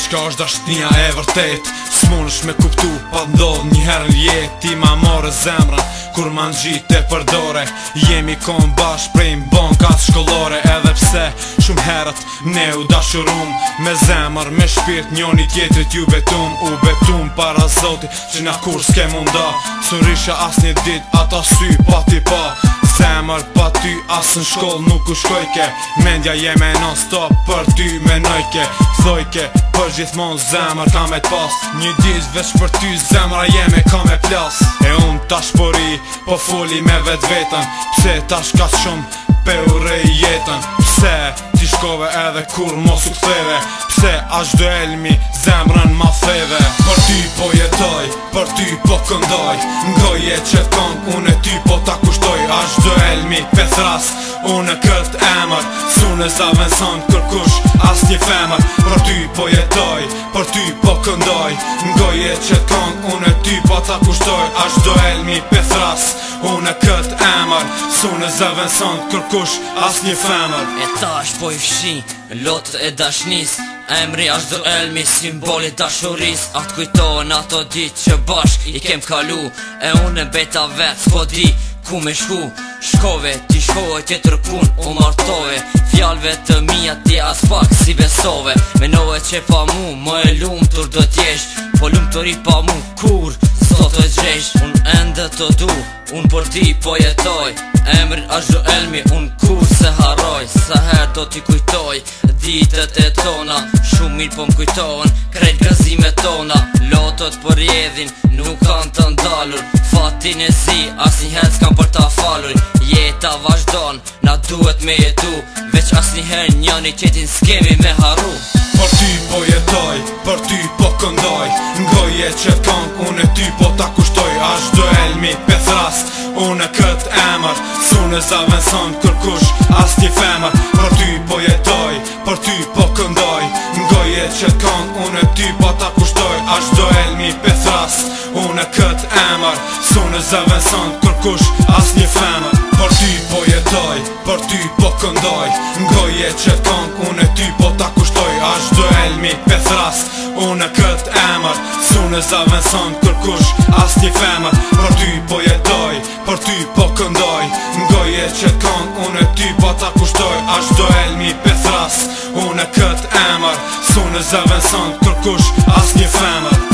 Shka është dashnia e vërtet, s'munësh me kuptu pa ndodh njëherë n'jet. Ti ma more zemrën kur ma n'gjit e përdore. Jemi kon bashk prej m'bankat shkollore. Edhe pse shumë herët ne u dashurum, me zemër, me shpirt, njoni tjetrit ju betum. U betum para Zotit që na kur s'ke munda. Surisha as një dit ata sy pa ti pa. Zemër pa ty as në shkoll nuk u shkojke. Mendja jeme non stop për ty menojke. Thojke për gjithmon zemër ka me t'pas. Një dit veç për ty zemra jeme ka me plas. E unë tash pori po foli me vet vetën. Pse tash ka shumë pe u rej jetën. Pse ti shkove edhe kur mos u ktheve. Pse ashtë do elmi zemrën ma theve. Për ty po jetoj, për ty po këndoj. Ngoje që kënd unë e ty po ta kushtoj. Ashtë do elmi pethras unë e kët emër. S'unë e zavenson kërkush as një femër. Për ty po jetoj, për ty po këndoj. Ngoje që kënd unë e ty po ta kushtoj. Ashtë do elmi pethras unë e kët emër. S'unë e zavenson kërkush as një femër. E tash po i fshin lotët e dashnis. Emri ashtë do elmi, simboli dashuris. Atë kujtohen ato dit që bashk i kem kalu. E unë e beta vet s'po di ku me shku. Shkove, ti shkove tjetër kun u martove. Fjalve të mija ti as pak si besove. Menove që pa mu më e lumtur do t'jesh. Po lumturi pa mu kur sot e gjesh. Unë ende të du, unë për ti po jetoj. Emrin ashtë do elmi, unë kur se haroj. Sa her do t'i kujtoj ditët e tona. Shumë mirë po m'kujtohen krejt gazime tona. Lotët për jedhin nuk kanë të ndalur. Fatin e zi as njëherë s'kan për ta falur. Jeta vazhdon, na duhet me jetu. Veç as njëherë njani tjetin s'kemi me haru. Për ty po jetoj, për ty po këndoj. Ngoje që kënd unë e ty po ta kushtoj. Ashtë do elmi pethras unë e kët emër. S'unë e zavenson kërkush as një femër. Për ty po jetoj, për ty po këndoj. Ngoje që kënd unë e ty po ta kushtoj. Ashtë do elmi pethras unë e kët emër. S'unë e zavenson kërkush as një femër. Për ty po jetoj, për ty po këndoj. Ngoje që kënd unë e ty po ta kushtoj. Ashtë do elmi pethras unë e kët emër. S'unë e zavenson kërkush as një femër. Për ty po jetoj, për ty po këndoj. Ngoje që kënd unë e ty po ta kushtoj. Ashtë do elmi pethras unë e kët emër. S'unë e zavenson kërkush as një femër.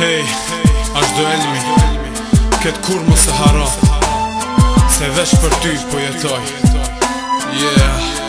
Hej, ashtë do elmi, këtë kur mos e haro. Se veç për ty po jetoj. Yeah.